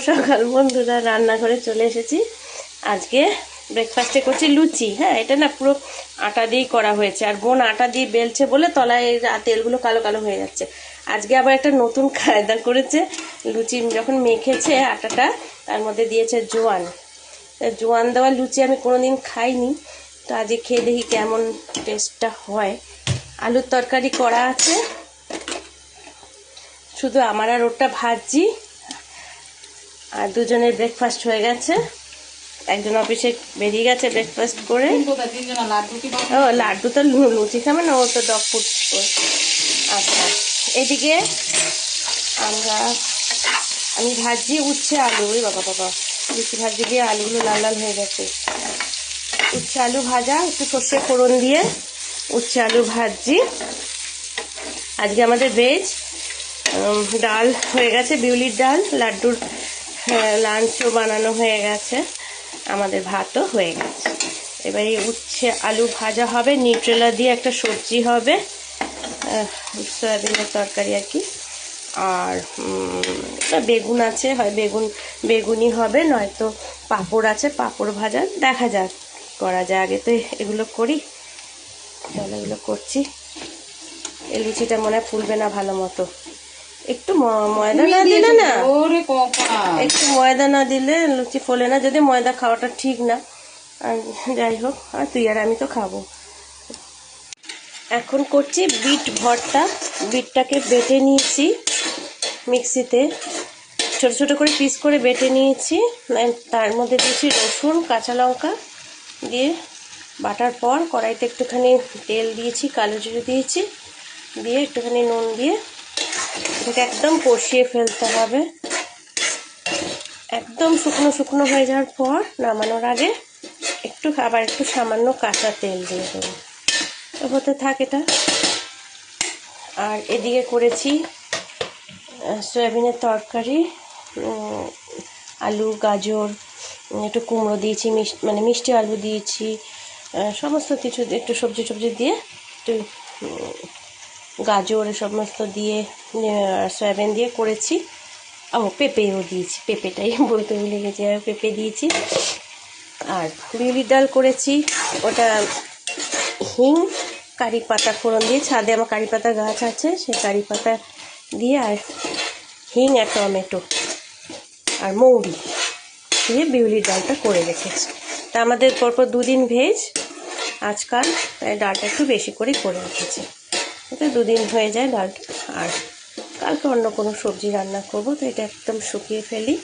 সকাল বন্ধুরা, রান্নাঘরে চলে এসেছি। আজকে ব্রেকফাস্টে করছি লুচি। হ্যাঁ, এটা না পুরো আটা দিয়েই করা হয়েছে, আর বোন আটা দিয়ে বেলছে বলে তলায় তেলগুলো কালো কালো হয়ে যাচ্ছে। আজকে আবার একটা নতুন কায়দা করেছে। লুচি যখন মেখেছে আটাটা, তার মধ্যে দিয়েছে জোয়ান। জোয়ান দেওয়া লুচি আমি কোনোদিন খাইনি, তো আজকে খেয়ে দেখি কেমন টেস্টটা হয়। আলুর তরকারি করা আছে, শুধু আমার আর ওটা ভাজি। আর দুজনের ব্রেকফাস্ট হয়ে গেছে। একজন অফিসে বেরিয়ে গেছে ব্রেকফাস্ট করে। ও লাড্ডু তো লুচি খাবে না, ও তো ডগ ফুড। আচ্ছা, এদিকে আমি ভাজি উচ্ছে আলু। ওই বাবা বাবা, লুচি ভাজি দিয়ে আলুগুলো লাল লাল হয়ে গেছে। উচ্ছে আলু ভাজা, একটু সর্ষে ফোড়ন দিয়ে উচ্ছে আলু ভাজি। আজকে আমাদের ভেজ। ডাল হয়ে গেছে, বিউলির ডাল। লাড্ডুর লাঞ্চও বানানো হয়ে গেছে, আমাদের ভাতও হয়ে গেছে। এবার এই উচ্ছে আলু ভাজা হবে, নিউট্রেলা দিয়ে একটা সবজি হবে, সয়াবিনের তরকারি আর কি। আর বেগুন আছে, হয় বেগুনি হবে, নয়তো পাঁপড় আছে, পাঁপড় ভাজা। দেখা যাক করা যায়, আগে তো এগুলো করি। চলো, এগুলো করছি। এই লুচিটা মনে হয় ফুলবে না ভালো মতো। একটু ময়দা না দিলে না, একটু ময়দা না দিলে লুচি ফোলে না, যদি ময়দা খাওয়াটা ঠিক না। আর যাই হোক, আর তুই আর আমি তো খাবো। এখন করছি বিট ভর্তা। বিটটাকে বেটে নিয়েছি মিক্সিতে, ছোট ছোট করে পিস করে বেটে নিয়েছি। তার মধ্যে দিয়েছি রসুন, কাঁচা লঙ্কা দিয়ে বাটার পর কড়াইতে একটুখানি তেল দিয়েছি, কালো জিরে দিয়েছি, দিয়ে একটুখানি নুন দিয়ে এটাকে একদম কষিয়ে ফেলতে হবে। একদম শুকনো শুকনো হয়ে যাওয়ার পর নামানোর আগে আবার একটু সামান্য কাঁচা তেল দিয়ে দেবো। তো হতে থাক এটা। আর এদিকে করেছি সয়াবিনের তরকারি, আলু, গাজর, একটু কুমড়ো দিয়েছি, মিষ্টি আলু দিয়েছি, সমস্ত কিছু একটু সবজি দিয়ে, একটু গাজর সমস্ত দিয়ে সয়াবিন দিয়ে করেছি। ও পেঁপেও দিয়েছি, পেঁপেটাই বলতে ভুলে গেছি, পেঁপে দিয়েছি। আর বিউলির ডাল করেছি, ওটা হিং, কারি পাতা ফোড়ন দিয়ে, ছাদে আমার কারি পাতা গাছ আছে, সেই কারি পাতা দিয়ে আর হিং আর টমেটো আর মৌরি দিয়ে বিউলির ডালটা করে রেখেছি। তা আমাদের পরপর দুদিন ভেজ আজকাল, তাই ডালটা একটু বেশি করে রেখেছি। ওটা দুদিন হয়ে যায় ডালটা। আর কালকে অন্য কোনো সবজি রান্না করব, তো এটা একদম শুকিয়ে ফেলি।